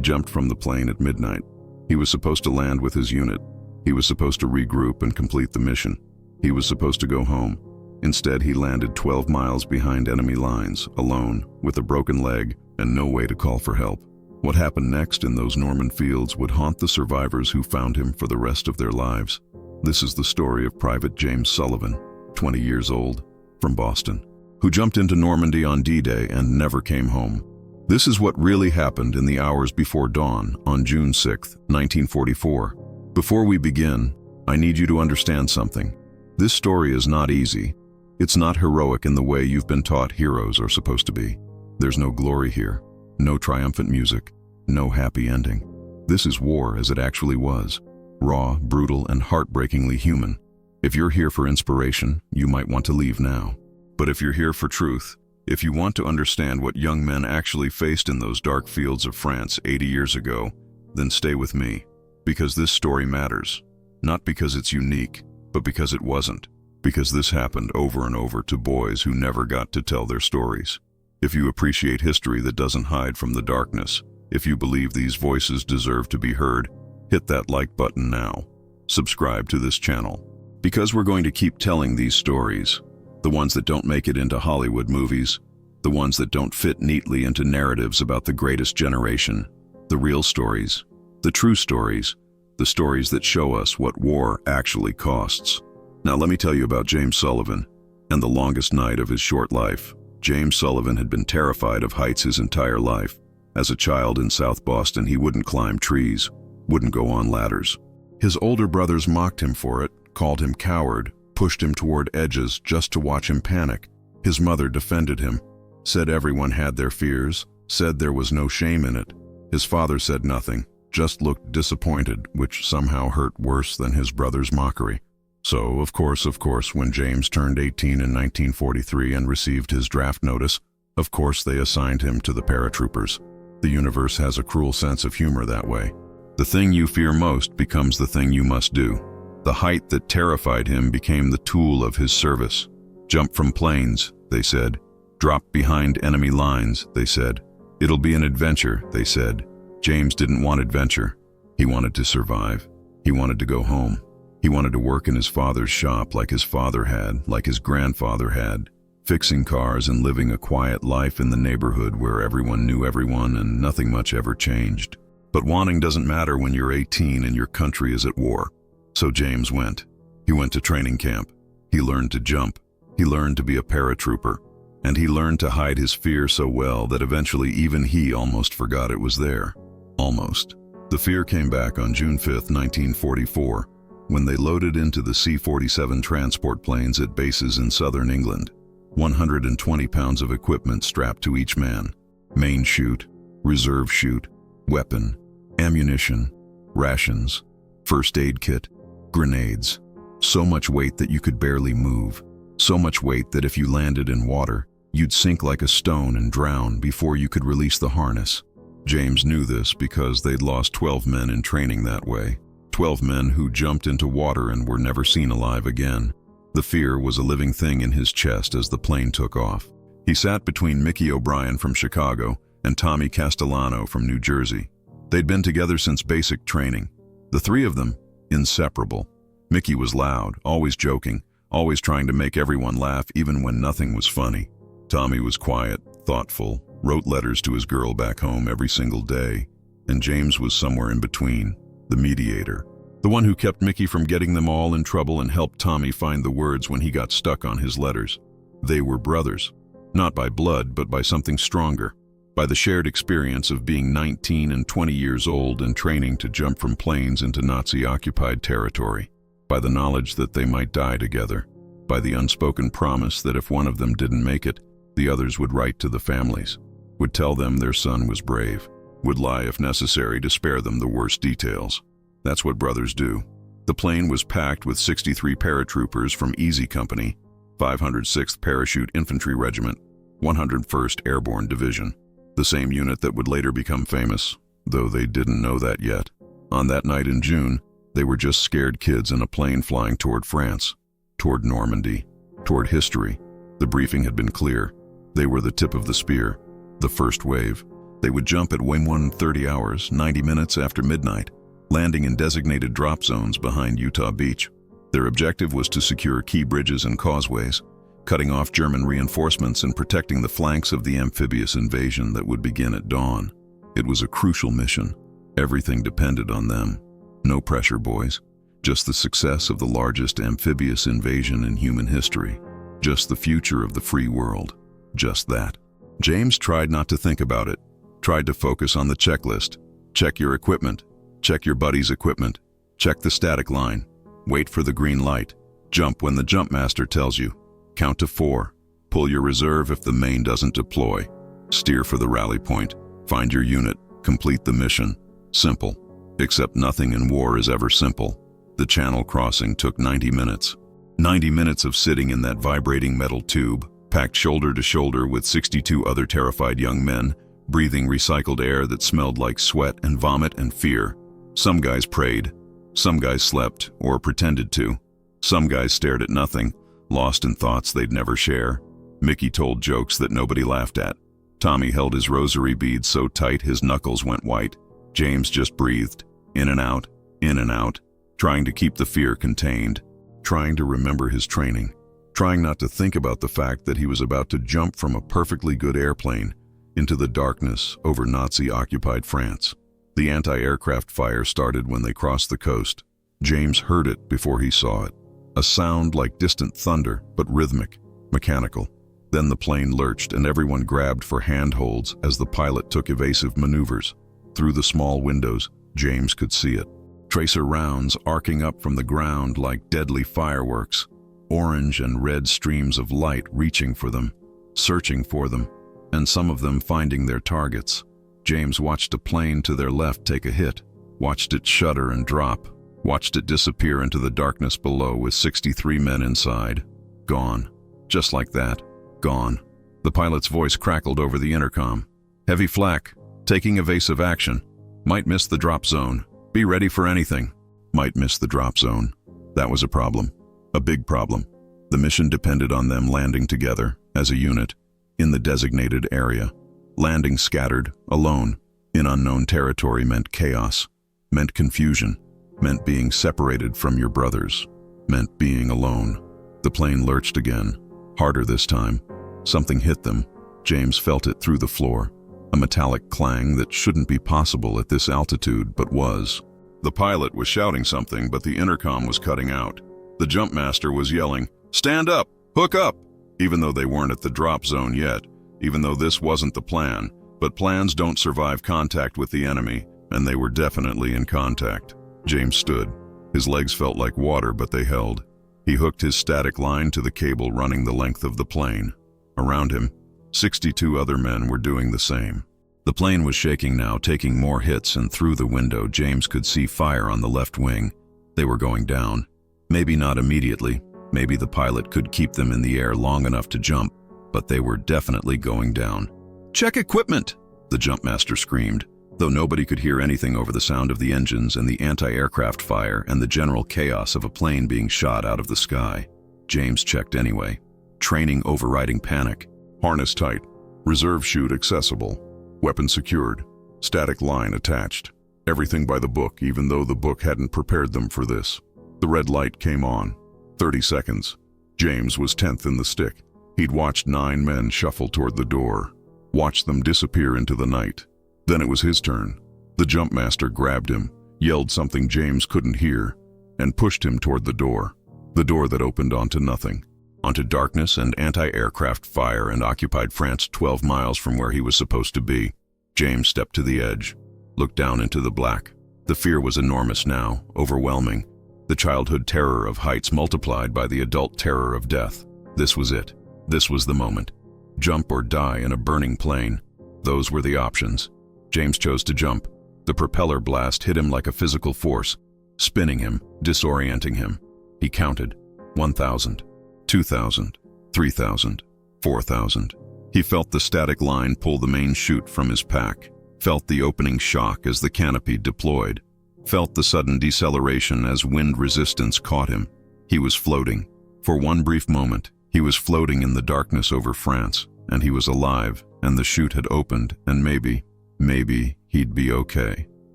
He jumped from the plane at midnight. He was supposed to land with his unit. He was supposed to regroup and complete the mission. He was supposed to go home. Instead, he landed 12 miles behind enemy lines, alone, with a broken leg and no way to call for help. What happened next in those Norman fields would haunt the survivors who found him for the rest of their lives. This is the story of Private James Sullivan, 20 years old, from Boston, who jumped into Normandy on D-Day and never came home. This is what really happened in the hours before dawn on June 6, 1944. Before we begin, I need you to understand something. This story is not easy. It's not heroic in the way you've been taught heroes are supposed to be. There's no glory here, no triumphant music, no happy ending. This is war as it actually was, raw, brutal, and heartbreakingly human. If you're here for inspiration, you might want to leave now. But if you're here for truth, if you want to understand what young men actually faced in those dark fields of France 80 years ago, then stay with me, because this story matters. Not because it's unique, but because it wasn't. Because this happened over and over to boys who never got to tell their stories. If you appreciate history that doesn't hide from the darkness, if you believe these voices deserve to be heard, hit that like button now. Subscribe to this channel. Because we're going to keep telling these stories, the ones that don't make it into Hollywood movies, the ones that don't fit neatly into narratives about the greatest generation, the real stories, the true stories, the stories that show us what war actually costs. Now let me tell you about James Sullivan and the longest night of his short life. James Sullivan had been terrified of heights his entire life. As a child in South Boston, he wouldn't climb trees, wouldn't go on ladders. His older brothers mocked him for it, called him coward, pushed him toward edges just to watch him panic. His mother defended him, said everyone had their fears, said there was no shame in it. His father said nothing, just looked disappointed, which somehow hurt worse than his brother's mockery. So, of course, when James turned 18 in 1943 and received his draft notice, of course they assigned him to the Paratroopers. The universe has a cruel sense of humor that way. The thing you fear most becomes the thing you must do. The height that terrified him became the tool of his service. Jump from planes, they said. Drop behind enemy lines, they said. It'll be an adventure, they said. James didn't want adventure. He wanted to survive. He wanted to go home. He wanted to work in his father's shop like his father had, like his grandfather had, fixing cars and living a quiet life in the neighborhood where everyone knew everyone and nothing much ever changed. But wanting doesn't matter when you're 18 and your country is at war. So James went. He went to training camp. He learned to jump. He learned to be a paratrooper. And he learned to hide his fear so well that eventually even he almost forgot it was there. Almost. The fear came back on June 5, 1944. When they loaded into the C-47 transport planes at bases in southern England. 120 pounds of equipment strapped to each man. Main chute, reserve chute, weapon, ammunition, rations, first aid kit, grenades. So much weight that you could barely move. So much weight that if you landed in water, you'd sink like a stone and drown before you could release the harness. James knew this because they'd lost 12 men in training that way. 12 men who jumped into water and were never seen alive again. The fear was a living thing in his chest as the plane took off. He sat between Mickey O'Brien from Chicago and Tommy Castellano from New Jersey. They'd been together since basic training. The three of them, inseparable. Mickey was loud, always joking, always trying to make everyone laugh even when nothing was funny. Tommy was quiet, thoughtful, wrote letters to his girl back home every single day. And James was somewhere in between. The mediator, the one who kept Mickey from getting them all in trouble and helped Tommy find the words when he got stuck on his letters. They were brothers, not by blood but by something stronger, by the shared experience of being 19 and 20 years old and training to jump from planes into Nazi-occupied territory, by the knowledge that they might die together, by the unspoken promise that if one of them didn't make it, the others would write to the families, would tell them their son was brave, would lie if necessary to spare them the worst details. That's what brothers do. The plane was packed with 63 paratroopers from Easy Company, 506th Parachute Infantry Regiment, 101st Airborne Division, the same unit that would later become famous, though they didn't know that yet. On that night in June, they were just scared kids in a plane flying toward France, toward Normandy, toward history. The briefing had been clear. They were the tip of the spear, the first wave. They would jump at 1:30 hours, 90 minutes after midnight, landing in designated drop zones behind Utah Beach. Their objective was to secure key bridges and causeways, cutting off German reinforcements and protecting the flanks of the amphibious invasion that would begin at dawn. It was a crucial mission. Everything depended on them. No pressure, boys. Just the success of the largest amphibious invasion in human history. Just the future of the free world. Just that. James tried not to think about it. Tried to focus on the checklist. Check your equipment. Check your buddy's equipment. Check the static line. Wait for the green light. Jump when the jump master tells you. Count to 4. Pull your reserve if the main doesn't deploy. Steer for the rally point. Find your unit. Complete the mission. Simple. Except nothing in war is ever simple. The channel crossing took 90 minutes. 90 minutes of sitting in that vibrating metal tube, packed shoulder to shoulder with 62 other terrified young men, breathing recycled air that smelled like sweat and vomit and fear. Some guys prayed. Some guys slept, or pretended to. Some guys stared at nothing, lost in thoughts they'd never share. Mickey told jokes that nobody laughed at. Tommy held his rosary beads so tight his knuckles went white. James just breathed, in and out, trying to keep the fear contained, trying to remember his training, trying not to think about the fact that he was about to jump from a perfectly good airplane into the darkness over Nazi-occupied France. The anti-aircraft fire started when they crossed the coast. James heard it before he saw it. A sound like distant thunder, but rhythmic, mechanical. Then the plane lurched and everyone grabbed for handholds as the pilot took evasive maneuvers. Through the small windows, James could see it. Tracer rounds arcing up from the ground like deadly fireworks. Orange and red streams of light reaching for them, searching for them, and some of them finding their targets. James watched a plane to their left take a hit, watched it shudder and drop, watched it disappear into the darkness below with 63 men inside. Gone. Just like that. Gone. The pilot's voice crackled over the intercom. Heavy flak. Taking evasive action. Might miss the drop zone. Be ready for anything. Might miss the drop zone. That was a problem. A big problem. The mission depended on them landing together, as a unit, in the designated area. Landing scattered, alone, in unknown territory meant chaos, meant confusion, meant being separated from your brothers, meant being alone. The plane lurched again, harder this time. Something hit them. James felt it through the floor. A metallic clang that shouldn't be possible at this altitude, but was. The pilot was shouting something, but the intercom was cutting out. The jump master was yelling, "Stand up! Hook up!" Even though they weren't at the drop zone yet, even though this wasn't the plan. But plans don't survive contact with the enemy, and they were definitely in contact. James stood. His legs felt like water, but they held. He hooked his static line to the cable running the length of the plane. Around him, 62 other men were doing the same. The plane was shaking now, taking more hits, and through the window James could see fire on the left wing. They were going down. Maybe not immediately. Maybe the pilot could keep them in the air long enough to jump, but they were definitely going down. "Check equipment!" the jump master screamed, though nobody could hear anything over the sound of the engines and the anti-aircraft fire and the general chaos of a plane being shot out of the sky. James checked anyway. Training overriding panic. Harness tight. Reserve chute accessible. Weapon secured. Static line attached. Everything by the book, even though the book hadn't prepared them for this. The red light came on. 30 seconds. James was 10th in the stick. He'd watched 9 men shuffle toward the door. Watched them disappear into the night. Then it was his turn. The jump master grabbed him, yelled something James couldn't hear, and pushed him toward the door. The door that opened onto nothing. Onto darkness and anti-aircraft fire and occupied France 12 miles from where he was supposed to be. James stepped to the edge, looked down into the black. The fear was enormous now, overwhelming. The childhood terror of heights multiplied by the adult terror of death. This was it. This was the moment. Jump or die in a burning plane. Those were the options. James chose to jump. The propeller blast hit him like a physical force, spinning him, disorienting him. He counted. 1,000. 2,000, 3,000, 4,000. He felt the static line pull the main chute from his pack, felt the opening shock as the canopy deployed, felt the sudden deceleration as wind resistance caught him. He was floating. For one brief moment, he was floating in the darkness over France, and he was alive, and the chute had opened, and maybe Maybe he'd be okay.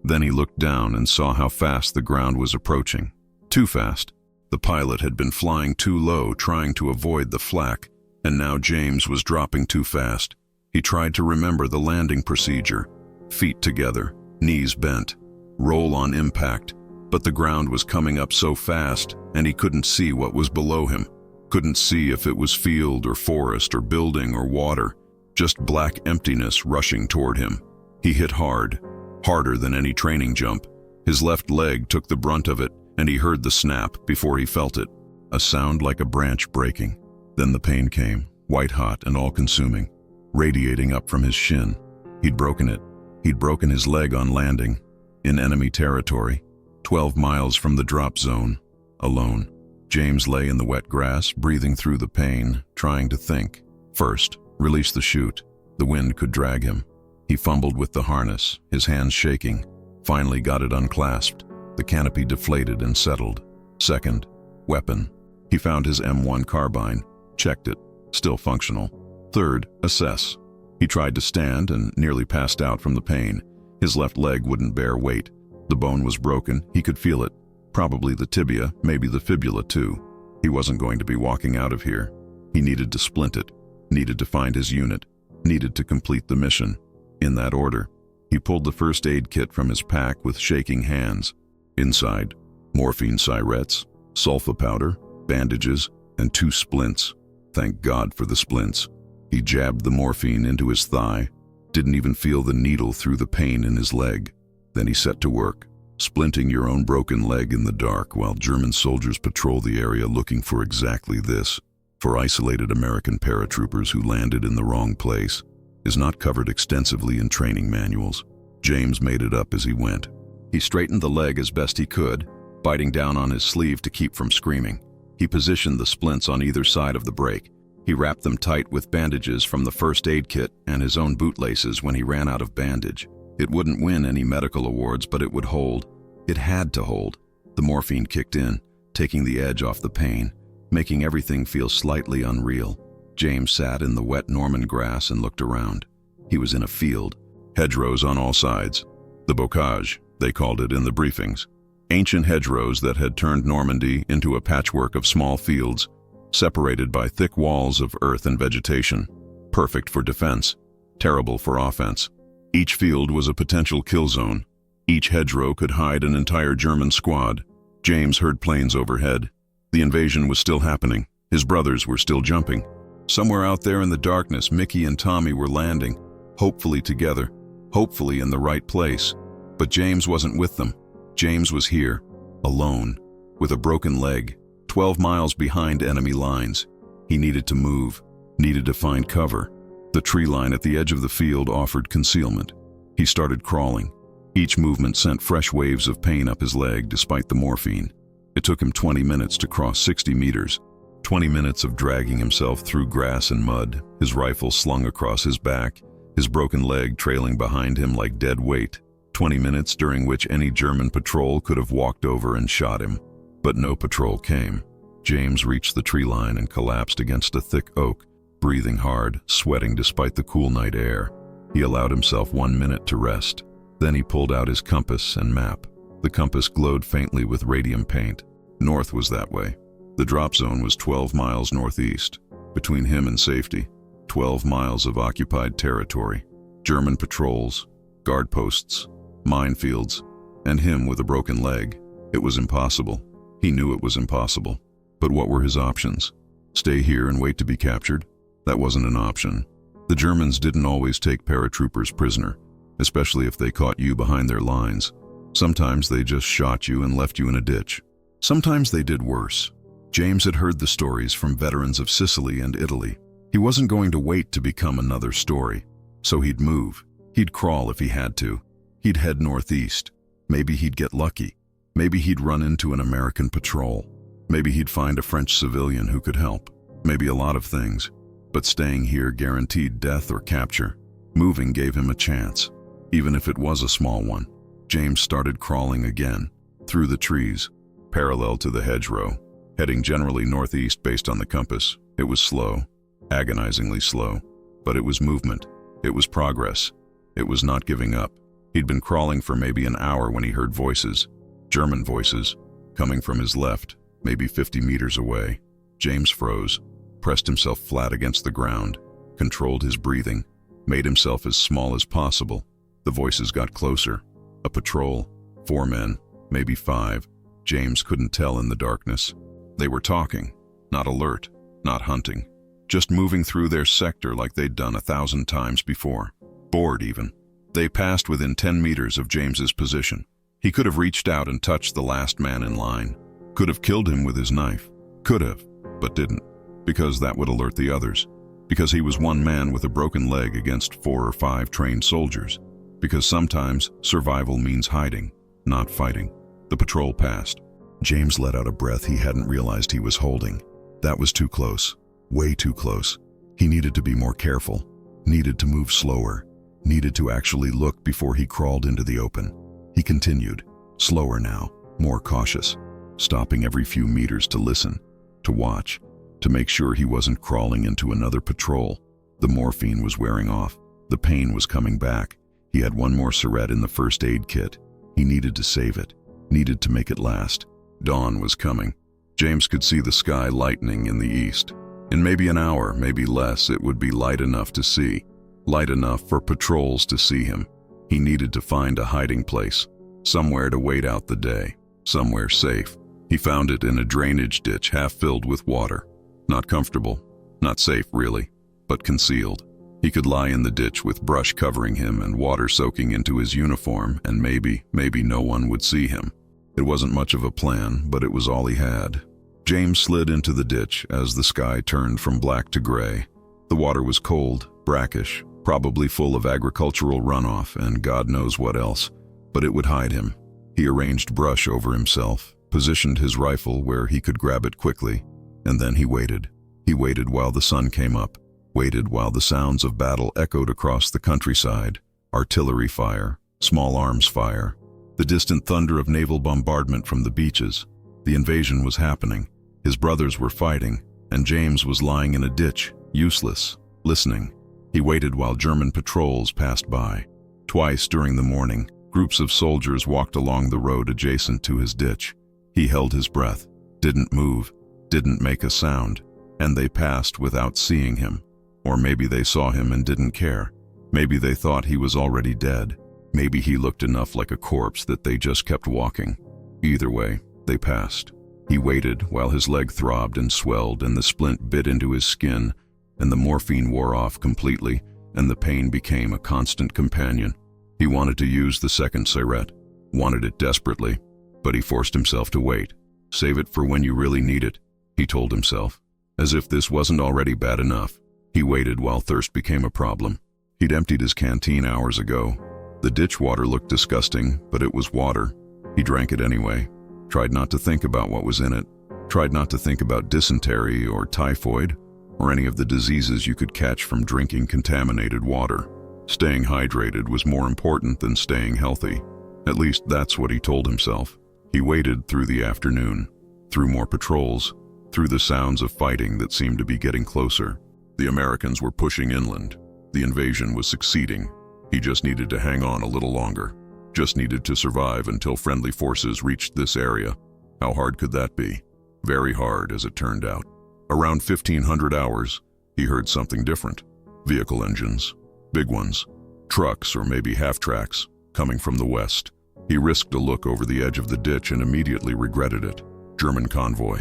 Then he looked down and saw how fast the ground was approaching. Too fast. The pilot had been flying too low, trying to avoid the flak, and now James was dropping too fast. He tried to remember the landing procedure. Feet together, knees bent, roll on impact, but the ground was coming up so fast, and he couldn't see what was below him. Couldn't see if it was field or forest or building or water, just black emptiness rushing toward him. He hit hard, harder than any training jump. His left leg took the brunt of it, and he heard the snap before he felt it, a sound like a branch breaking. Then the pain came, white-hot and all-consuming, radiating up from his shin. He'd broken it. He'd broken his leg on landing, in enemy territory, 12 miles from the drop zone, alone. James lay in the wet grass, breathing through the pain, trying to think. First, release the chute. The wind could drag him. He fumbled with the harness, his hands shaking, finally got it unclasped. The canopy deflated and settled. Second, weapon. He found his M1 carbine, checked it, still functional. Third, assess. He tried to stand and nearly passed out from the pain. His left leg wouldn't bear weight. The bone was broken, he could feel it. Probably the tibia, maybe the fibula too. He wasn't going to be walking out of here. He needed to splint it, needed to find his unit, needed to complete the mission. In that order, he pulled the first aid kit from his pack with shaking hands. Inside, morphine syrettes, sulfa powder, bandages, and 2 splints. Thank God for the splints. He jabbed the morphine into his thigh, didn't even feel the needle through the pain in his leg. Then he set to work, splinting your own broken leg in the dark while German soldiers patrol the area looking for exactly this. For isolated American paratroopers who landed in the wrong place, is not covered extensively in training manuals. James made it up as he went. He straightened the leg as best he could, biting down on his sleeve to keep from screaming. He positioned the splints on either side of the break. He wrapped them tight with bandages from the first aid kit and his own bootlaces when he ran out of bandage. It wouldn't win any medical awards, but it would hold. It had to hold. The morphine kicked in, taking the edge off the pain, making everything feel slightly unreal. James sat in the wet Norman grass and looked around. He was in a field, hedgerows on all sides. The bocage, they called it in the briefings. Ancient hedgerows that had turned Normandy into a patchwork of small fields, separated by thick walls of earth and vegetation. Perfect for defense, terrible for offense. Each field was a potential kill zone. Each hedgerow could hide an entire German squad. James heard planes overhead. The invasion was still happening. His brothers were still jumping. Somewhere out there in the darkness, Mickey and Tommy were landing, hopefully together, hopefully in the right place. But James wasn't with them. James was here, alone, with a broken leg, 12 miles behind enemy lines. He needed to move, needed to find cover. The tree line at the edge of the field offered concealment. He started crawling. Each movement sent fresh waves of pain up his leg despite the morphine. It took him 20 minutes to cross 60 meters. 20 minutes of dragging himself through grass and mud, his rifle slung across his back, his broken leg trailing behind him like dead weight. 20 minutes during which any German patrol could have walked over and shot him. But no patrol came. James reached the tree line and collapsed against a thick oak, breathing hard, sweating despite the cool night air. He allowed himself 1 minute to rest. Then he pulled out his compass and map. The compass glowed faintly with radium paint. North was that way. The drop zone was 12 miles northeast. Between him and safety, 12 miles of occupied territory. German patrols, guard posts, minefields, and him with a broken leg. It was impossible. He knew it was impossible. But what were his options? Stay here and wait to be captured? That wasn't an option. The Germans didn't always take paratroopers prisoner, especially if they caught you behind their lines. Sometimes they just shot you and left you in a ditch. Sometimes they did worse. James had heard the stories from veterans of Sicily and Italy. He wasn't going to wait to become another story. So he'd move. He'd crawl if he had to. He'd head northeast. Maybe he'd get lucky. Maybe he'd run into an American patrol. Maybe he'd find a French civilian who could help. Maybe a lot of things. But staying here guaranteed death or capture. Moving gave him a chance, even if it was a small one. James started crawling again, through the trees, parallel to the hedgerow, heading generally northeast based on the compass. It was slow, agonizingly slow, but it was movement. It was progress. It was not giving up. He'd been crawling for maybe an hour when he heard voices, German voices, coming from his left, maybe 50 meters away. James froze, pressed himself flat against the ground, controlled his breathing, made himself as small as possible. The voices got closer. A patrol, 4 men, maybe 5. James couldn't tell in the darkness. They were talking, not alert, not hunting, just moving through their sector like they'd done 1,000 times before. Bored even. They passed within 10 meters of James's position. He could have reached out and touched the last man in line. Could have killed him with his knife. Could have, but didn't, because that would alert the others. Because he was one man with a broken leg against 4 or 5 trained soldiers. Because sometimes survival means hiding, not fighting. The patrol passed. James let out a breath he hadn't realized he was holding. That was too close. Way too close. He needed to be more careful. Needed to move slower. Needed to actually look before he crawled into the open. He continued, slower now, more cautious, stopping every few meters to listen, to watch, to make sure he wasn't crawling into another patrol. The morphine was wearing off. The pain was coming back. He had one more syringe in the first aid kit. He needed to save it, needed to make it last. Dawn was coming. James could see the sky lightening in the east. In maybe an hour, maybe less, it would be light enough to see. Light enough for patrols to see him. He needed to find a hiding place, somewhere to wait out the day, somewhere safe. He found it in a drainage ditch half filled with water. Not comfortable, not safe really, but concealed. He could lie in the ditch with brush covering him and water soaking into his uniform, and maybe no one would see him. It wasn't much of a plan, but it was all he had. James slid into the ditch as the sky turned from black to gray. The water was cold, brackish, probably full of agricultural runoff and God knows what else, but it would hide him. He arranged brush over himself, positioned his rifle where he could grab it quickly, and then he waited. He waited while the sun came up, waited while the sounds of battle echoed across the countryside, artillery fire, small arms fire, the distant thunder of naval bombardment from the beaches. The invasion was happening. His brothers were fighting, and James was lying in a ditch, useless, listening. He waited while German patrols passed by. Twice during the morning, groups of soldiers walked along the road adjacent to his ditch. He held his breath, didn't move, didn't make a sound, and they passed without seeing him. Or maybe they saw him and didn't care. Maybe they thought he was already dead. Maybe he looked enough like a corpse that they just kept walking. Either way, they passed. He waited while his leg throbbed and swelled and the splint bit into his skin, and the morphine wore off completely, and the pain became a constant companion. He wanted to use the second syringe, wanted it desperately, but he forced himself to wait. Save it for when you really need it, he told himself. As if this wasn't already bad enough, he waited while thirst became a problem. He'd emptied his canteen hours ago. The ditch water looked disgusting, but it was water. He drank it anyway, tried not to think about what was in it, tried not to think about dysentery or typhoid, or any of the diseases you could catch from drinking contaminated water. Staying hydrated was more important than staying healthy. At least that's what he told himself. He waited through the afternoon, through more patrols, through the sounds of fighting that seemed to be getting closer. The Americans were pushing inland. The invasion was succeeding. He just needed to hang on a little longer. Just needed to survive until friendly forces reached this area. How hard could that be? Very hard, as it turned out. Around 1500 hours, he heard something different. Vehicle engines. Big ones. Trucks or maybe half-tracks, coming from the west. He risked a look over the edge of the ditch and immediately regretted it. German convoy.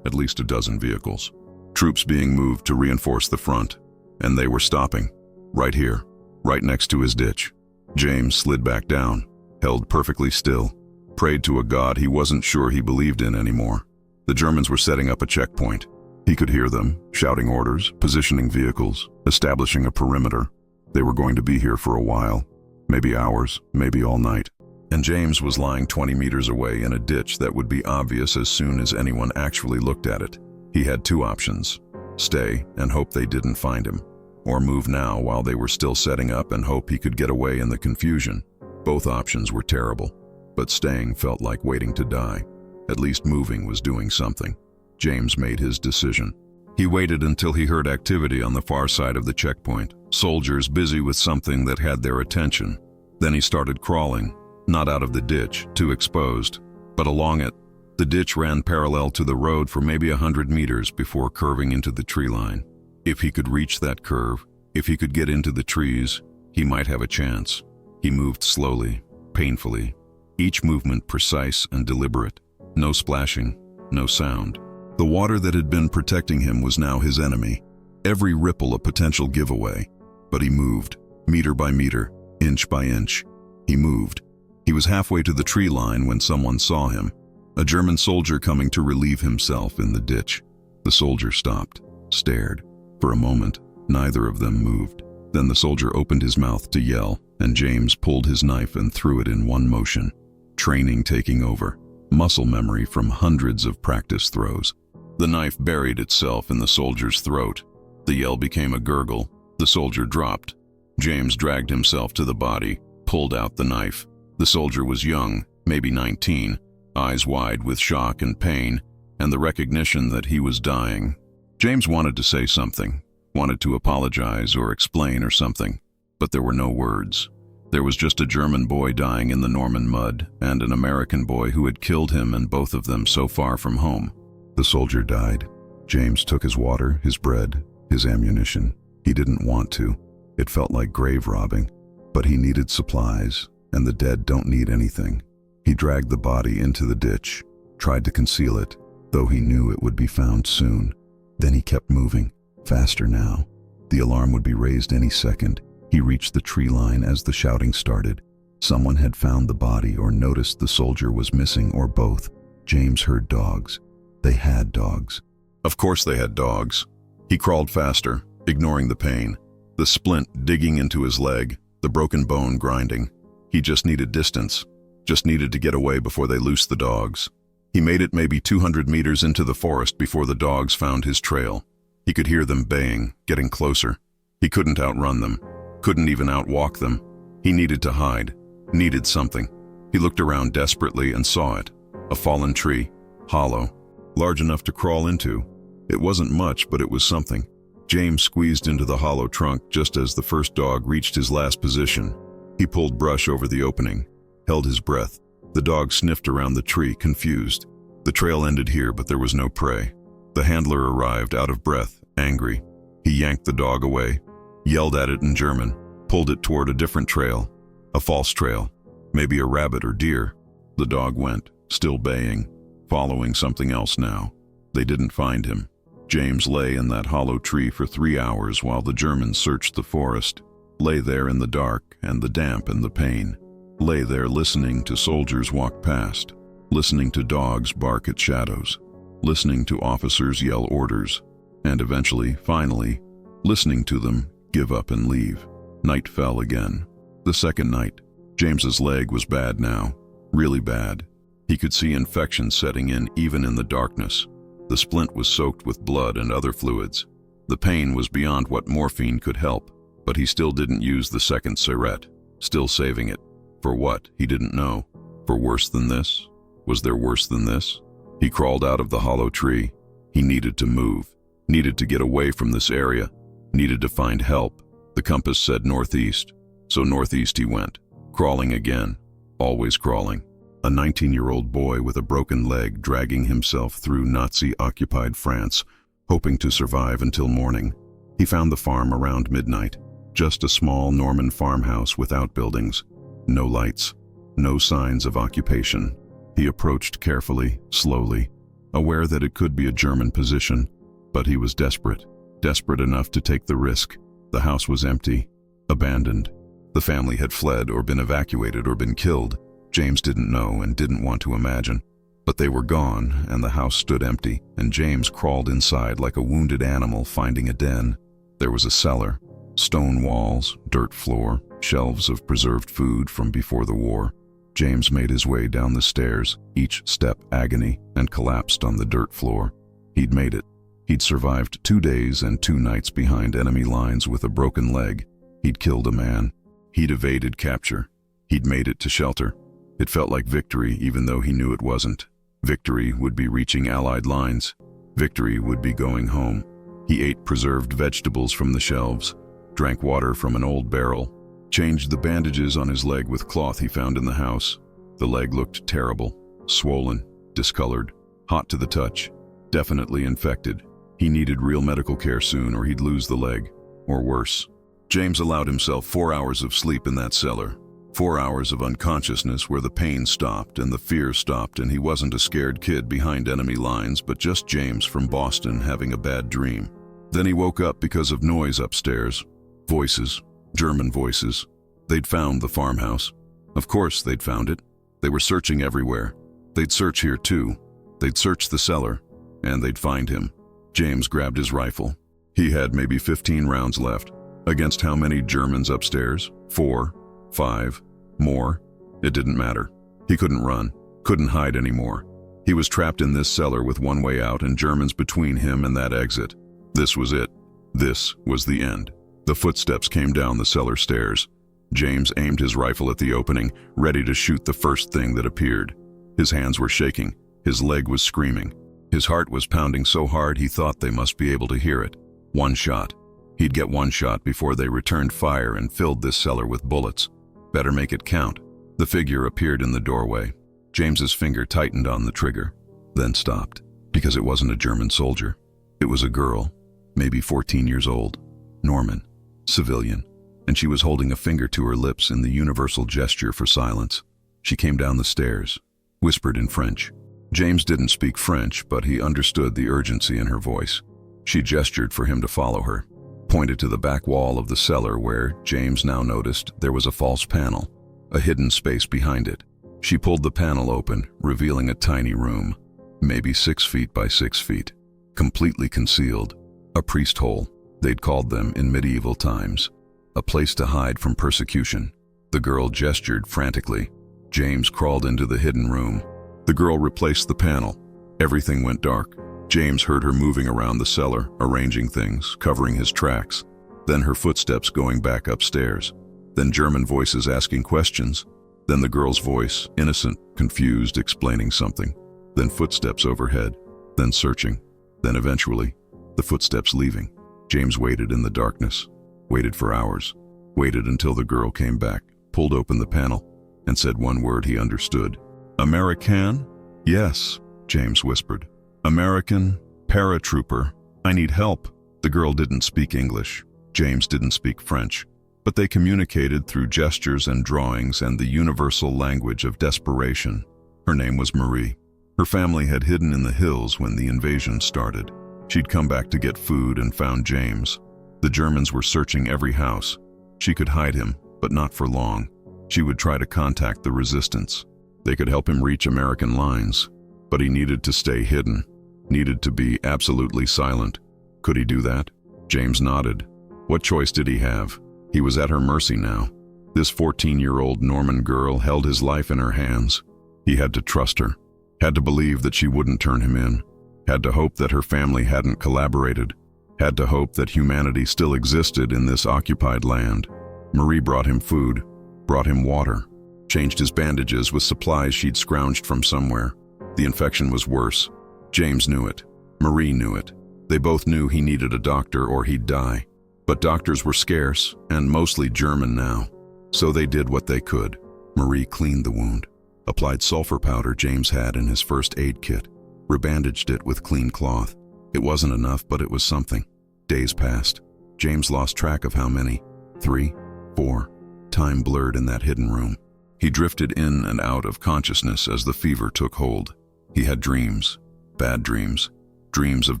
At least a dozen vehicles. Troops being moved to reinforce the front. And they were stopping. Right here. Right next to his ditch. James slid back down, held perfectly still, prayed to a god he wasn't sure he believed in anymore. The Germans were setting up a checkpoint. He could hear them, shouting orders, positioning vehicles, establishing a perimeter. They were going to be here for a while, maybe hours, maybe all night. And James was lying 20 meters away in a ditch that would be obvious as soon as anyone actually looked at it. He had two options: stay and hope they didn't find him, or move now while they were still setting up and hope he could get away in the confusion. Both options were terrible, but staying felt like waiting to die. At least moving was doing something. James made his decision. He waited until he heard activity on the far side of the checkpoint, soldiers busy with something that had their attention. Then he started crawling, not out of the ditch, too exposed, but along it. The ditch ran parallel to the road for maybe 100 meters before curving into the tree line. If he could reach that curve, if he could get into the trees, he might have a chance. He moved slowly, painfully, each movement precise and deliberate. No splashing, no sound. The water that had been protecting him was now his enemy, every ripple a potential giveaway. But he moved, meter by meter, inch by inch. He moved. He was halfway to the tree line when someone saw him, a German soldier coming to relieve himself in the ditch. The soldier stopped, stared. For a moment, neither of them moved. Then the soldier opened his mouth to yell, and James pulled his knife and threw it in one motion. Training taking over, muscle memory from hundreds of practice throws. The knife buried itself in the soldier's throat. The yell became a gurgle. The soldier dropped. James dragged himself to the body, pulled out the knife. The soldier was young, maybe 19, eyes wide with shock and pain, and the recognition that he was dying. James wanted to say something, wanted to apologize or explain or something, but there were no words. There was just a German boy dying in the Norman mud, and an American boy who had killed him, and both of them so far from home. The soldier died. James took his water, his bread, his ammunition. He didn't want to. It felt like grave robbing, but he needed supplies, and the dead don't need anything. He dragged the body into the ditch, tried to conceal it, though he knew it would be found soon. Then he kept moving, faster now. The alarm would be raised any second. He reached the tree line as the shouting started. Someone had found the body or noticed the soldier was missing, or both. James heard dogs. They had dogs. Of course they had dogs. He crawled faster, ignoring the pain, the splint digging into his leg, the broken bone grinding. He just needed distance, just needed to get away before they loosed the dogs. He made it maybe 200 meters into the forest before the dogs found his trail. He could hear them baying, getting closer. He couldn't outrun them, couldn't even outwalk them. He needed to hide, needed something. He looked around desperately and saw it. A fallen tree, hollow, large enough to crawl into. It wasn't much, but it was something. James squeezed into the hollow trunk just as the first dog reached his last position. He pulled brush over the opening, held his breath. The dog sniffed around the tree, confused. The trail ended here, but there was no prey. The handler arrived, out of breath, angry. He yanked the dog away, yelled at it in German, pulled it toward a different trail, a false trail, maybe a rabbit or deer. The dog went, still baying, following something else now. They didn't find him. James lay in that hollow tree for 3 hours while the Germans searched the forest, lay there in the dark and the damp and the pain, lay there listening to soldiers walk past, listening to dogs bark at shadows, listening to officers yell orders, and eventually, finally, listening to them give up and leave. Night fell again. The second night. James's leg was bad now, really bad. He could see infection setting in even in the darkness. The splint was soaked with blood and other fluids. The pain was beyond what morphine could help, but he still didn't use the second Siret, still saving it. For what? He didn't know. For worse than this? Was there worse than this? He crawled out of the hollow tree. He needed to move, needed to get away from this area, needed to find help. The compass said northeast, so northeast he went, crawling again, always crawling. A 19-year-old boy with a broken leg dragging himself through Nazi-occupied France, hoping to survive until morning. He found the farm around midnight, just a small Norman farmhouse with outbuildings. No lights, no signs of occupation. He approached carefully, slowly, aware that it could be a German position, but he was desperate, desperate enough to take the risk. The house was empty, abandoned. The family had fled or been evacuated or been killed. James didn't know and didn't want to imagine. But they were gone, and the house stood empty, and James crawled inside like a wounded animal finding a den. There was a cellar, stone walls, dirt floor, shelves of preserved food from before the war. James made his way down the stairs, each step agony, and collapsed on the dirt floor. He'd made it. He'd survived 2 days and 2 nights behind enemy lines with a broken leg. He'd killed a man. He'd evaded capture. He'd made it to shelter. It felt like victory, even though he knew it wasn't. Victory would be reaching Allied lines. Victory would be going home. He ate preserved vegetables from the shelves, drank water from an old barrel, changed the bandages on his leg with cloth he found in the house. The leg looked terrible, swollen, discolored, hot to the touch, definitely infected. He needed real medical care soon or he'd lose the leg, or worse. James allowed himself 4 hours of sleep in that cellar. 4 hours of unconsciousness where the pain stopped and the fear stopped, and he wasn't a scared kid behind enemy lines, but just James from Boston having a bad dream. Then he woke up because of noise upstairs. Voices, German voices. They'd found the farmhouse. Of course they'd found it. They were searching everywhere. They'd search here too. They'd search the cellar, and they'd find him. James grabbed his rifle. He had maybe 15 rounds left. Against how many Germans upstairs? 4, 5, more? It didn't matter. He couldn't run, couldn't hide anymore. He was trapped in this cellar with one way out and Germans between him and that exit. This was it. This was the end. The footsteps came down the cellar stairs. James aimed his rifle at the opening, ready to shoot the first thing that appeared. His hands were shaking. His leg was screaming. His heart was pounding so hard he thought they must be able to hear it. One shot. He'd get one shot before they returned fire and filled this cellar with bullets. Better make it count. The figure appeared in the doorway. James's finger tightened on the trigger, then stopped, because it wasn't a German soldier. It was a girl, maybe 14 years old, Norman, civilian, and she was holding a finger to her lips in the universal gesture for silence. She came down the stairs, whispered in French. James didn't speak French, but he understood the urgency in her voice. She gestured for him to follow her, pointed to the back wall of the cellar where, James now noticed, there was a false panel, a hidden space behind it. She pulled the panel open, revealing a tiny room, maybe 6 feet by 6 feet, completely concealed. A priest hole, they'd called them in medieval times, a place to hide from persecution. The girl gestured frantically. James crawled into the hidden room. The girl replaced the panel. Everything went dark. James heard her moving around the cellar, arranging things, covering his tracks. Then her footsteps going back upstairs. Then German voices asking questions. Then the girl's voice, innocent, confused, explaining something. Then footsteps overhead. Then searching. Then eventually, the footsteps leaving. James waited in the darkness. Waited for hours. Waited until the girl came back, pulled open the panel, and said one word he understood. "American?" "Yes," James whispered. "American, paratrooper. I need help." The girl didn't speak English. James didn't speak French. But they communicated through gestures and drawings and the universal language of desperation. Her name was Marie. Her family had hidden in the hills when the invasion started. She'd come back to get food and found James. The Germans were searching every house. She could hide him, but not for long. She would try to contact the resistance. They could help him reach American lines. But he needed to stay hidden, needed to be absolutely silent. Could he do that? James nodded. What choice did he have? He was at her mercy now. This 14-year-old Norman girl held his life in her hands. He had to trust her, had to believe that she wouldn't turn him in, had to hope that her family hadn't collaborated, had to hope that humanity still existed in this occupied land. Marie brought him food, brought him water, changed his bandages with supplies she'd scrounged from somewhere. The infection was worse. James knew it. Marie knew it. They both knew he needed a doctor or he'd die. But doctors were scarce, and mostly German now. So they did what they could. Marie cleaned the wound, applied sulfur powder James had in his first aid kit, rebandaged it with clean cloth. It wasn't enough, but it was something. Days passed. James lost track of how many. 3, 4. Time blurred in that hidden room. He drifted in and out of consciousness as the fever took hold. He had dreams, bad dreams, dreams of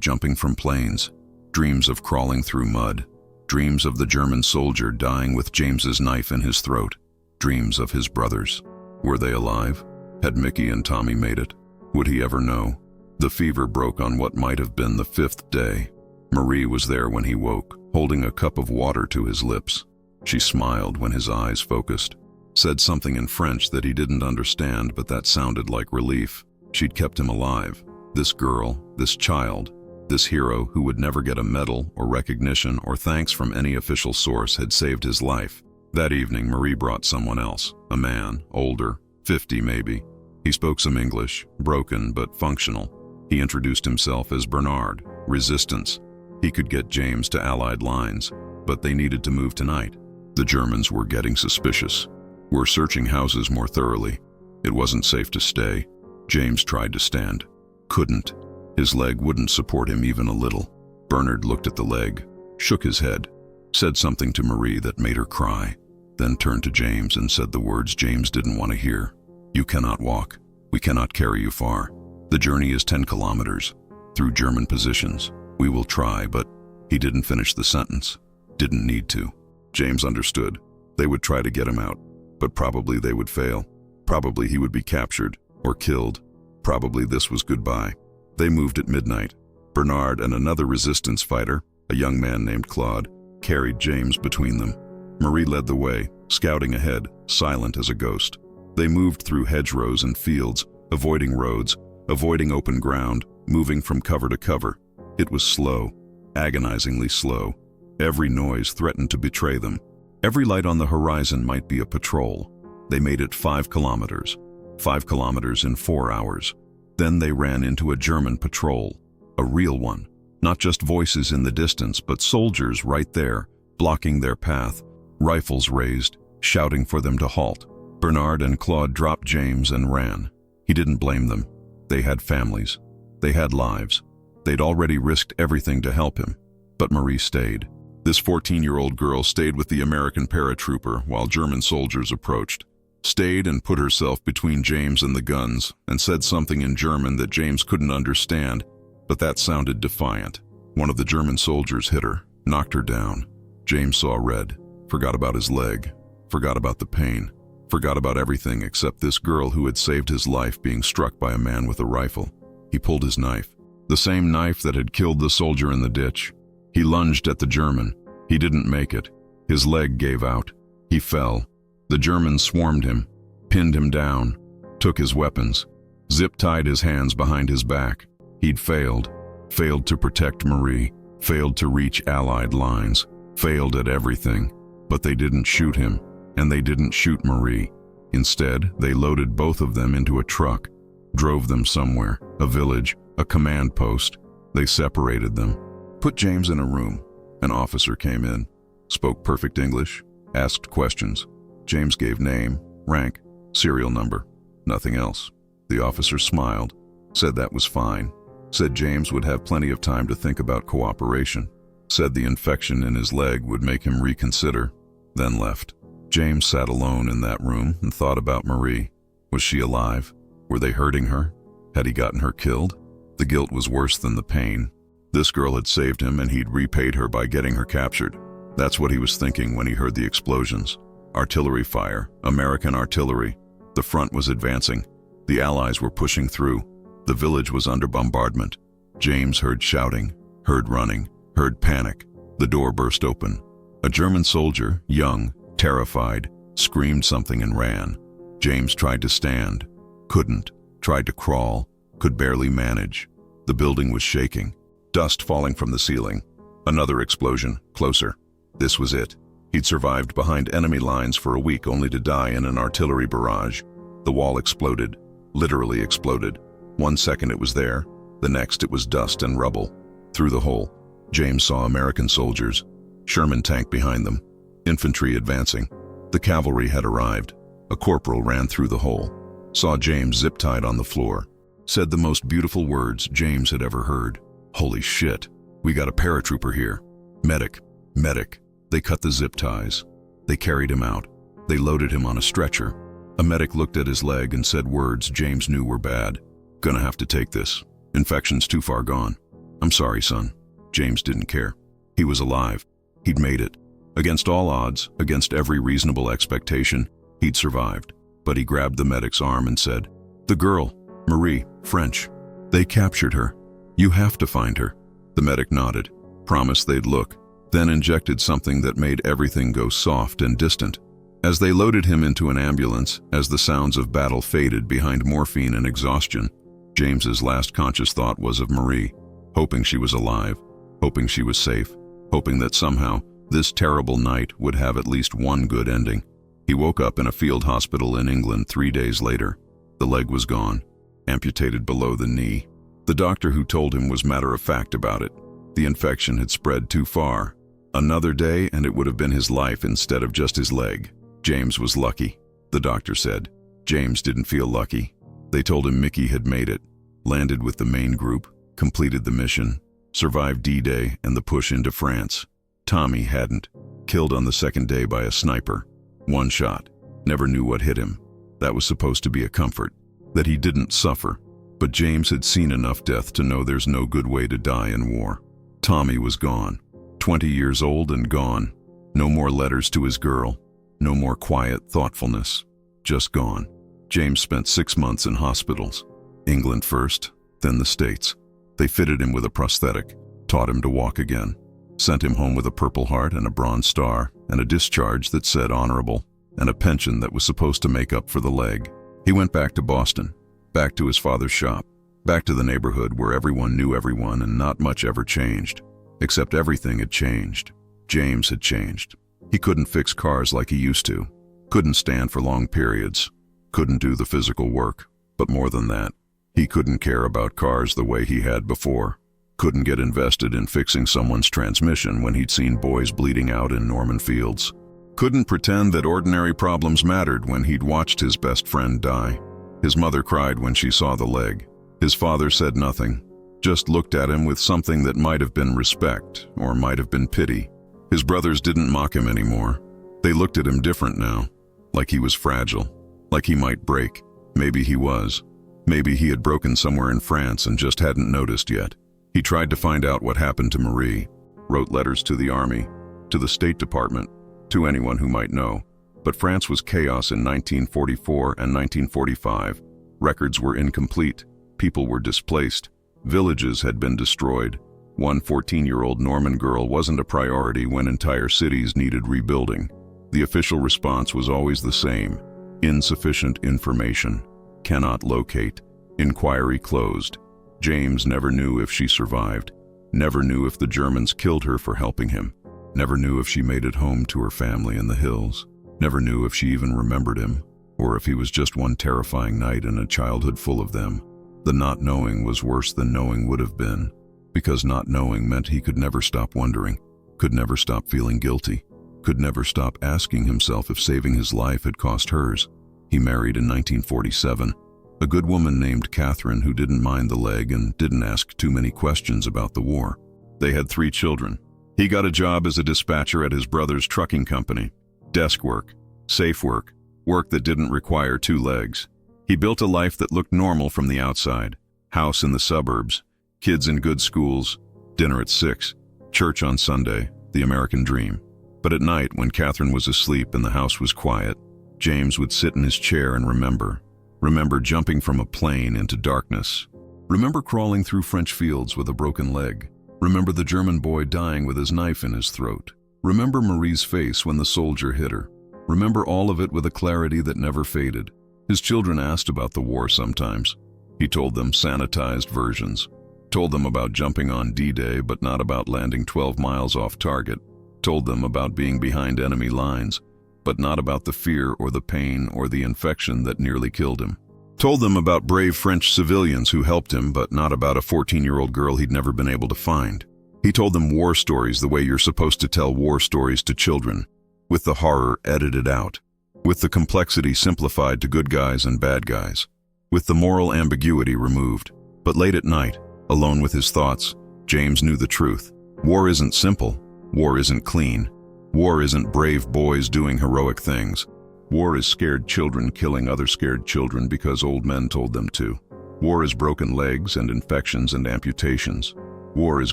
jumping from planes, dreams of crawling through mud, dreams of the German soldier dying with James's knife in his throat, dreams of his brothers. Were they alive? Had Mickey and Tommy made it? Would he ever know? The fever broke on what might have been the 5th day. Marie was there when he woke, holding a cup of water to his lips. She smiled when his eyes focused, said something in French that he didn't understand, but that sounded like relief. She'd kept him alive. This girl, this child, this hero who would never get a medal or recognition or thanks from any official source had saved his life. That evening, Marie brought someone else, a man, older, 50 maybe. He spoke some English, broken but functional. He introduced himself as Bernard, Resistance. He could get James to Allied lines, but they needed to move tonight. The Germans were getting suspicious. Were searching houses more thoroughly. It wasn't safe to stay. James tried to stand. Couldn't. His leg wouldn't support him even a little. Bernard looked at the leg, shook his head, said something to Marie that made her cry, then turned to James and said the words James didn't want to hear. "You cannot walk. We cannot carry you far. The journey is 10 kilometers, through German positions. We will try," but he didn't finish the sentence. Didn't need to. James understood. They would try to get him out, but probably they would fail. Probably he would be captured or killed. Probably this was goodbye. They moved at midnight. Bernard and another resistance fighter, a young man named Claude, carried James between them. Marie led the way, scouting ahead, silent as a ghost. They moved through hedgerows and fields, avoiding roads, avoiding open ground, moving from cover to cover. It was slow, agonizingly slow. Every noise threatened to betray them. Every light on the horizon might be a patrol. They made it 5 kilometers. 5 kilometers in 4 hours. Then they ran into a German patrol. A real one. Not just voices in the distance, but soldiers right there, blocking their path, rifles raised, shouting for them to halt. Bernard and Claude dropped James and ran. He didn't blame them. They had families. They had lives. They'd already risked everything to help him. But Marie stayed. This 14-year-old girl stayed with the American paratrooper while German soldiers approached. Stayed and put herself between James and the guns and said something in German that James couldn't understand, but that sounded defiant. One of the German soldiers hit her, knocked her down. James saw red, forgot about his leg, forgot about the pain, forgot about everything except this girl who had saved his life being struck by a man with a rifle. He pulled his knife, the same knife that had killed the soldier in the ditch. He lunged at the German. He didn't make it. His leg gave out. He fell. The Germans swarmed him, pinned him down, took his weapons, zip-tied his hands behind his back. He'd failed to protect Marie, failed to reach Allied lines, failed at everything. But they didn't shoot him, and they didn't shoot Marie. Instead, they loaded both of them into a truck, drove them somewhere, a village, a command post. They separated them. Put James in a room. An officer came in, spoke perfect English, asked questions. James gave name, rank, serial number, nothing else. The officer smiled, said that was fine, said James would have plenty of time to think about cooperation, said the infection in his leg would make him reconsider, then left. James sat alone in that room and thought about Marie. Was she alive? Were they hurting her? Had he gotten her killed? The guilt was worse than the pain. This girl had saved him and he'd repaid her by getting her captured. That's what he was thinking when he heard the explosions. Artillery fire, American artillery. The front was advancing. The Allies were pushing through. The village was under bombardment. James heard shouting, heard running, heard panic. The door burst open. A German soldier, young, terrified, screamed something and ran. James tried to stand, couldn't, tried to crawl, could barely manage. The building was shaking. Dust falling from the ceiling. Another explosion, closer. This was it. He'd survived behind enemy lines for a week only to die in an artillery barrage. The wall exploded, literally exploded. 1 second it was there, the next it was dust and rubble. Through the hole, James saw American soldiers, Sherman tank behind them, infantry advancing. The cavalry had arrived. A corporal ran through the hole, saw James zip-tied on the floor, said the most beautiful words James had ever heard. "Holy shit, we got a paratrooper here. Medic, medic." They cut the zip ties. They carried him out. They loaded him on a stretcher. A medic looked at his leg and said words James knew were bad. "Gonna have to take this. Infection's too far gone." "I'm sorry, son." James didn't care. He was alive. He'd made it. Against all odds, against every reasonable expectation, he'd survived. But he grabbed the medic's arm and said, "The girl, Marie, French. They captured her. You have to find her." The medic nodded, promised they'd look, then injected something that made everything go soft and distant. As they loaded him into an ambulance, as the sounds of battle faded behind morphine and exhaustion, James's last conscious thought was of Marie, hoping she was alive, hoping she was safe, hoping that somehow this terrible night would have at least one good ending. He woke up in a field hospital in England 3 days later. The leg was gone, amputated below the knee. The doctor who told him was matter-of-fact about it. The infection had spread too far. Another day and it would have been his life instead of just his leg. James was lucky, the doctor said. James didn't feel lucky. They told him Mickey had made it, landed with the main group, completed the mission, survived D-Day and the push into France. Tommy hadn't. Killed on the second day by a sniper. One shot. Never knew what hit him. That was supposed to be a comfort, that he didn't suffer. But James had seen enough death to know there's no good way to die in war. Tommy was gone. 20 years old and gone. No more letters to his girl. No more quiet thoughtfulness. Just gone. James spent 6 months in hospitals. England first, then the States. They fitted him with a prosthetic, taught him to walk again, sent him home with a Purple Heart and a Bronze Star, and a discharge that said honorable, and a pension that was supposed to make up for the leg. He went back to Boston, back to his father's shop, back to the neighborhood where everyone knew everyone and not much ever changed. Except everything had changed. James had changed. He couldn't fix cars like he used to, couldn't stand for long periods, couldn't do the physical work, but more than that, he couldn't care about cars the way he had before, couldn't get invested in fixing someone's transmission when he'd seen boys bleeding out in Normandy fields, couldn't pretend that ordinary problems mattered when he'd watched his best friend die. His mother cried when she saw the leg. His father said nothing, just looked at him with something that might have been respect or might have been pity. His brothers didn't mock him anymore. They looked at him different now, like he was fragile, like he might break. Maybe he was. Maybe he had broken somewhere in France and just hadn't noticed yet. He tried to find out what happened to Marie, wrote letters to the army, to the State Department, to anyone who might know. But France was chaos in 1944 and 1945. Records were incomplete. People were displaced. Villages had been destroyed. One 14-year-old Norman girl wasn't a priority when entire cities needed rebuilding. The official response was always the same: insufficient information. Cannot locate. Inquiry closed. James never knew if she survived. Never knew if the Germans killed her for helping him. Never knew if she made it home to her family in the hills. Never knew if she even remembered him, or if he was just one terrifying night in a childhood full of them. The not knowing was worse than knowing would have been, because not knowing meant he could never stop wondering, could never stop feeling guilty, could never stop asking himself if saving his life had cost hers. He married in 1947, a good woman named Catherine who didn't mind the leg and didn't ask too many questions about the war. They had 3 children. He got a job as a dispatcher at his brother's trucking company. Desk work, safe work, work that didn't require 2 legs. He built a life that looked normal from the outside. House in the suburbs, kids in good schools, dinner at 6, church on Sunday, the American dream. But at night, when Catherine was asleep and the house was quiet, James would sit in his chair and remember jumping from a plane into darkness. Remember crawling through French fields with a broken leg. Remember the German boy dying with his knife in his throat. Remember Marie's face when the soldier hit her. Remember all of it with a clarity that never faded. His children asked about the war sometimes. He told them sanitized versions. Told them about jumping on D-Day but not about landing 12 miles off target. Told them about being behind enemy lines, but not about the fear or the pain or the infection that nearly killed him. Told them about brave French civilians who helped him, but not about a 14-year-old girl he'd never been able to find. He told them war stories the way you're supposed to tell war stories to children, with the horror edited out, with the complexity simplified to good guys and bad guys, with the moral ambiguity removed. But late at night, alone with his thoughts, James knew the truth. War isn't simple. War isn't clean. War isn't brave boys doing heroic things. War is scared children killing other scared children because old men told them to. War is broken legs and infections and amputations. War is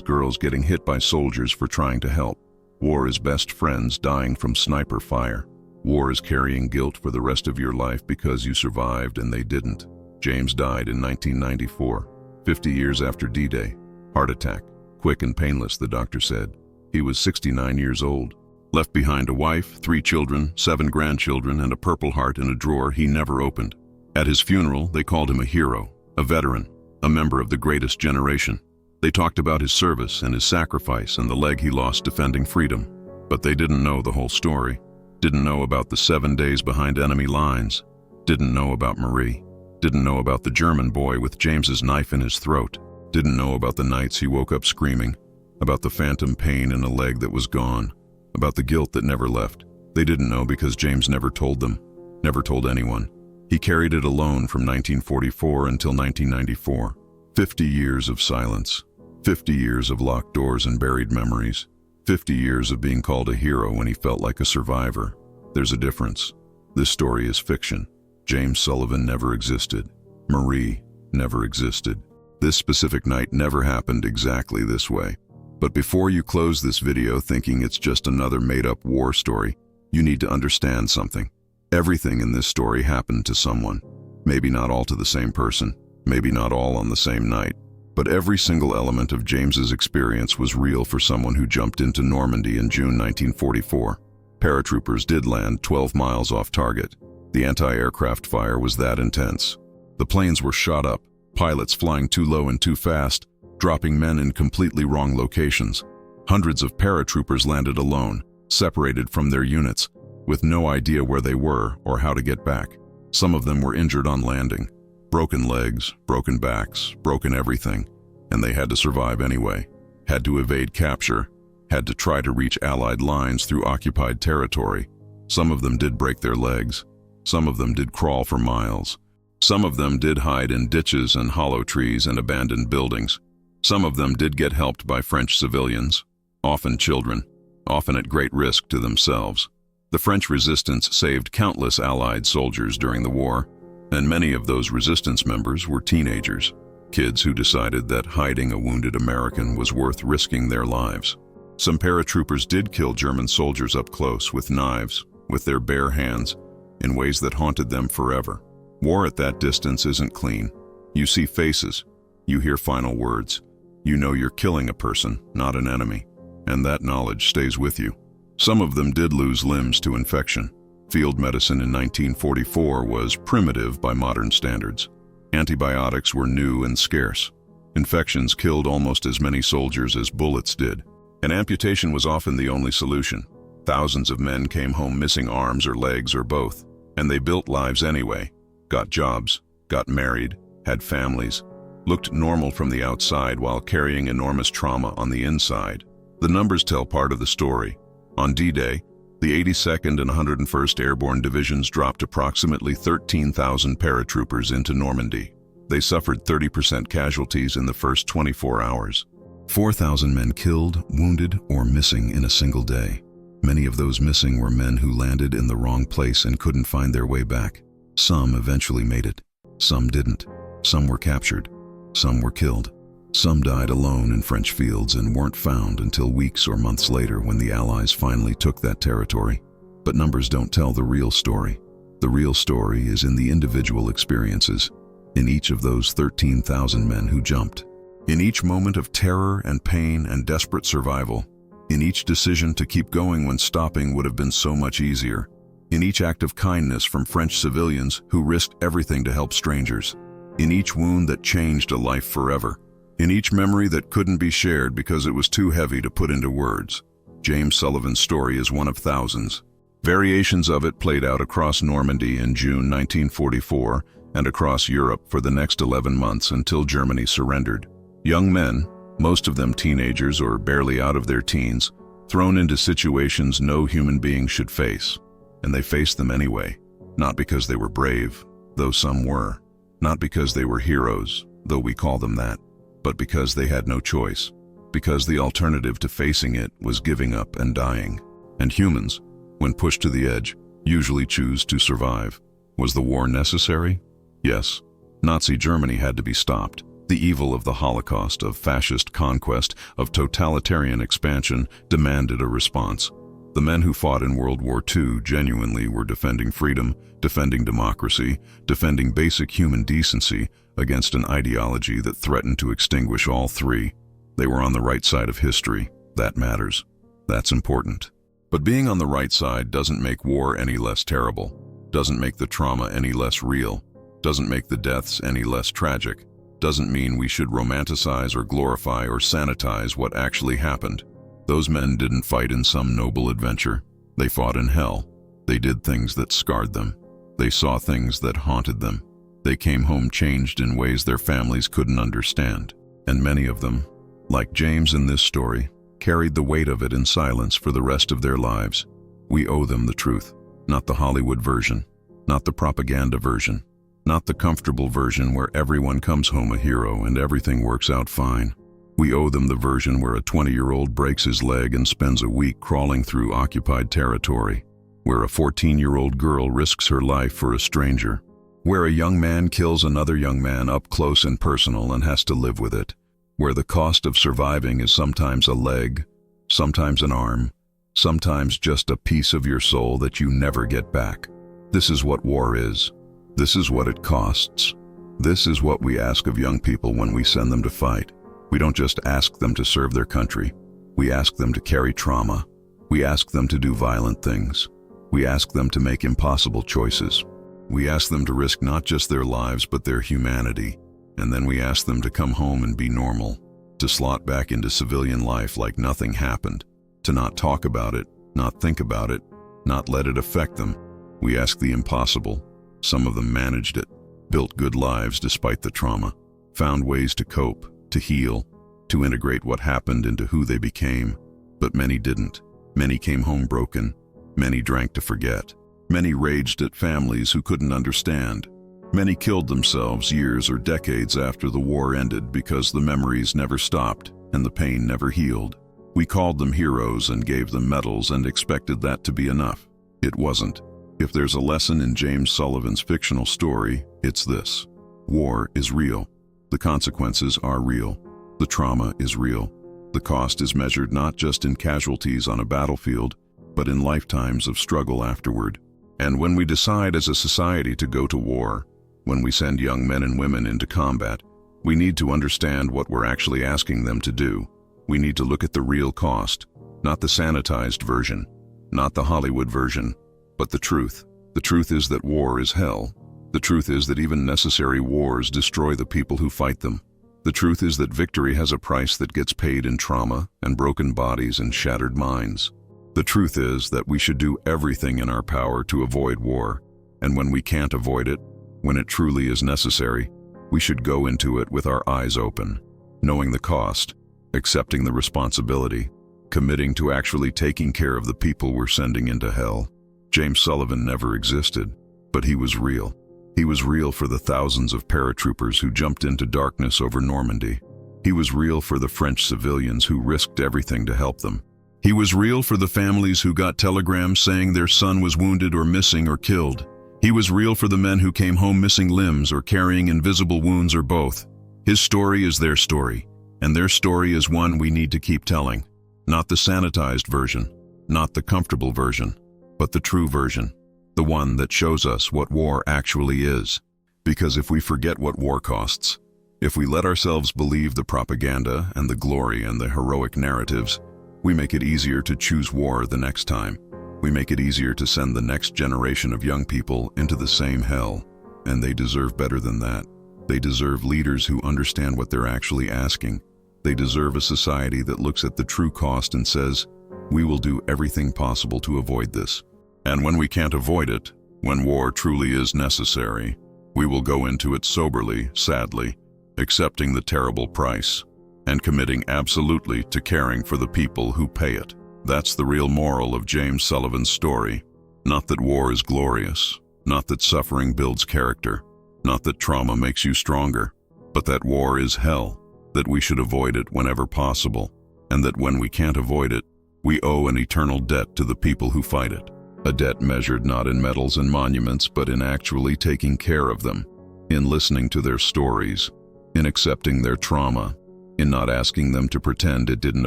girls getting hit by soldiers for trying to help. War is best friends dying from sniper fire. War is carrying guilt for the rest of your life because you survived and they didn't. James died in 1994, 50 years after D-Day. Heart attack. Quick and painless, the doctor said. He was 69 years old. Left behind a wife, 3 children, 7 grandchildren, and a Purple Heart in a drawer he never opened. At his funeral, they called him a hero, a veteran, a member of the greatest generation. They talked about his service and his sacrifice and the leg he lost defending freedom. But they didn't know the whole story. Didn't know about the 7 days behind enemy lines. Didn't know about Marie. Didn't know about the German boy with James's knife in his throat. Didn't know about the nights he woke up screaming. about the phantom pain in a leg that was gone, about the guilt that never left. They didn't know because James never told them, never told anyone. He carried it alone from 1944 until 1994. 50 years of silence, 50 years of locked doors and buried memories, 50 years of being called a hero when he felt like a survivor. There's a difference. This story is fiction. James Sullivan never existed. Marie never existed. This specific night never happened exactly this way. But before you close this video thinking it's just another made-up war story, you need to understand something. Everything in this story happened to someone. Maybe not all to the same person, maybe not all on the same night, but every single element of James's experience was real for someone who jumped into Normandy in June 1944. Paratroopers did land 12 miles off target. The anti-aircraft fire was that intense. The planes were shot up, pilots flying too low and too fast, dropping men in completely wrong locations. Hundreds of paratroopers landed alone, separated from their units, with no idea where they were or how to get back. Some of them were injured on landing. Broken legs, broken backs, broken everything, and they had to survive anyway. Had to evade capture, had to try to reach Allied lines through occupied territory. Some of them did break their legs. Some of them did crawl for miles. Some of them did hide in ditches and hollow trees and abandoned buildings. Some of them did get helped by French civilians, often children, often at great risk to themselves. The French resistance saved countless Allied soldiers during the war, and many of those resistance members were teenagers, kids who decided that hiding a wounded American was worth risking their lives. Some paratroopers did kill German soldiers up close with knives, with their bare hands, in ways that haunted them forever. War at that distance isn't clean. You see faces, you hear final words. You know you're killing a person, not an enemy, and that knowledge stays with you. Some of them did lose limbs to infection. Field medicine in 1944 was primitive by modern standards. Antibiotics were new and scarce. Infections killed almost as many soldiers as bullets did. And amputation was often the only solution. Thousands of men came home missing arms or legs or both, and they built lives anyway, got jobs, got married, had families, looked normal from the outside while carrying enormous trauma on the inside. The numbers tell part of the story. On D-Day, the 82nd and 101st Airborne Divisions dropped approximately 13,000 paratroopers into Normandy. They suffered 30% casualties in the first 24 hours. 4,000 men killed, wounded, or missing in a single day. Many of those missing were men who landed in the wrong place and couldn't find their way back. Some eventually made it. Some didn't. Some were captured. Some were killed. Some died alone in French fields and weren't found until weeks or months later when the Allies finally took that territory. But numbers don't tell the real story. The real story is in the individual experiences, in each of those 13,000 men who jumped. In each moment of terror and pain and desperate survival. In each decision to keep going when stopping would have been so much easier. In each act of kindness from French civilians who risked everything to help strangers. In each wound that changed a life forever. In each memory that couldn't be shared because it was too heavy to put into words. James Sullivan's story is one of thousands. Variations of it played out across Normandy in June 1944 and across Europe for the next 11 months until Germany surrendered. Young men, most of them teenagers or barely out of their teens, thrown into situations no human being should face. And they faced them anyway, not because they were brave, though some were. Not because they were heroes, though we call them that, but because they had no choice, because the alternative to facing it was giving up and dying. And humans, when pushed to the edge, usually choose to survive. Was the war necessary? Yes. Nazi Germany had to be stopped. The evil of the Holocaust, of fascist conquest, of totalitarian expansion demanded a response. The men who fought in World War II genuinely were defending freedom, defending democracy, defending basic human decency against an ideology that threatened to extinguish all three. They were on the right side of history. That matters. That's important. But being on the right side doesn't make war any less terrible, doesn't make the trauma any less real, doesn't make the deaths any less tragic, doesn't mean we should romanticize or glorify or sanitize what actually happened. Those men didn't fight in some noble adventure. They fought in hell. They did things that scarred them. They saw things that haunted them. They came home changed in ways their families couldn't understand. And many of them, like James in this story, carried the weight of it in silence for the rest of their lives. We owe them the truth, not the Hollywood version, not the propaganda version, not the comfortable version where everyone comes home a hero and everything works out fine. We owe them the version where a 20-year-old breaks his leg and spends a week crawling through occupied territory, where a 14-year-old girl risks her life for a stranger, where a young man kills another young man up close and personal and has to live with it, where the cost of surviving is sometimes a leg, sometimes an arm, sometimes just a piece of your soul that you never get back. This is what war is. This is what it costs. This is what we ask of young people when we send them to fight. We don't just ask them to serve their country. We ask them to carry trauma. We ask them to do violent things. We ask them to make impossible choices. We ask them to risk not just their lives but their humanity. And then we ask them to come home and be normal, to slot back into civilian life like nothing happened, to not talk about it, not think about it, not let it affect them. We ask the impossible. Some of them managed it, built good lives despite the trauma, found ways to cope, to heal, to integrate what happened into who they became. But many didn't. Many came home broken. Many drank to forget. Many raged at families who couldn't understand. Many killed themselves years or decades after the war ended because the memories never stopped and the pain never healed. We called them heroes and gave them medals and expected that to be enough. It wasn't. If there's a lesson in James Sullivan's fictional story, it's this. War is real. The consequences are real. The trauma is real. The cost is measured not just in casualties on a battlefield, but in lifetimes of struggle afterward. And when we decide as a society to go to war, when we send young men and women into combat, we need to understand what we're actually asking them to do. We need to look at the real cost, not the sanitized version, not the Hollywood version, but the truth. The truth is that war is hell. The truth is that even necessary wars destroy the people who fight them. The truth is that victory has a price that gets paid in trauma and broken bodies and shattered minds. The truth is that we should do everything in our power to avoid war, and when we can't avoid it, when it truly is necessary, we should go into it with our eyes open, knowing the cost, accepting the responsibility, committing to actually taking care of the people we're sending into hell. James Sullivan never existed, but he was real. He was real for the thousands of paratroopers who jumped into darkness over Normandy. He was real for the French civilians who risked everything to help them. He was real for the families who got telegrams saying their son was wounded or missing or killed. He was real for the men who came home missing limbs or carrying invisible wounds or both. His story is their story, and their story is one we need to keep telling. Not the sanitized version, not the comfortable version, but the true version, the one that shows us what war actually is. Because if we forget what war costs, if we let ourselves believe the propaganda and the glory and the heroic narratives, we make it easier to choose war the next time. We make it easier to send the next generation of young people into the same hell, and they deserve better than that. They deserve leaders who understand what they're actually asking. They deserve a society that looks at the true cost and says, we will do everything possible to avoid this. And when we can't avoid it, when war truly is necessary, we will go into it soberly, sadly, accepting the terrible price, and committing absolutely to caring for the people who pay it. That's the real moral of James Sullivan's story. Not that war is glorious, not that suffering builds character, not that trauma makes you stronger, but that war is hell, that we should avoid it whenever possible, and that when we can't avoid it, we owe an eternal debt to the people who fight it. A debt measured not in medals and monuments, but in actually taking care of them, in listening to their stories, in accepting their trauma, in not asking them to pretend it didn't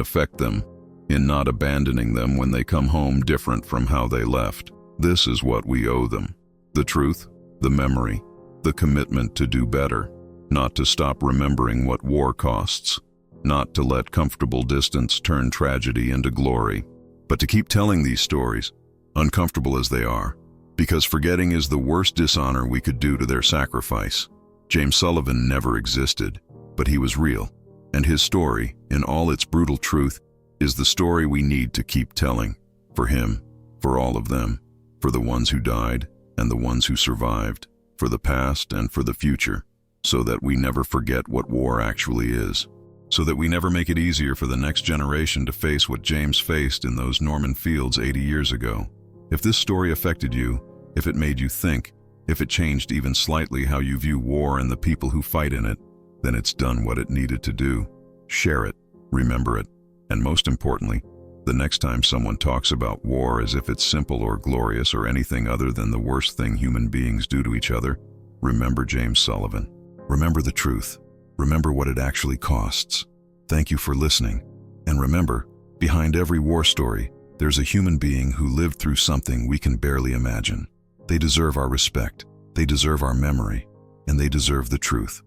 affect them, in not abandoning them when they come home different from how they left. This is what we owe them. The truth, the memory, the commitment to do better, not to stop remembering what war costs, not to let comfortable distance turn tragedy into glory, but to keep telling these stories, uncomfortable as they are, because forgetting is the worst dishonor we could do to their sacrifice. James Sullivan never existed, but he was real, and his story, in all its brutal truth, is the story we need to keep telling, for him, for all of them, for the ones who died and the ones who survived, for the past and for the future, so that we never forget what war actually is. so that we never make it easier for the next generation to face what James faced in those Norman fields 80 years ago. If this story affected you, if it made you think, if it changed even slightly how you view war and the people who fight in it, then it's done what it needed to do. Share it, remember it, and most importantly, the next time someone talks about war as if it's simple or glorious or anything other than the worst thing human beings do to each other, remember James Sullivan. Remember the truth. Remember what it actually costs. Thank you for listening. And remember, behind every war story, there's a human being who lived through something we can barely imagine. They deserve our respect, they deserve our memory, and they deserve the truth.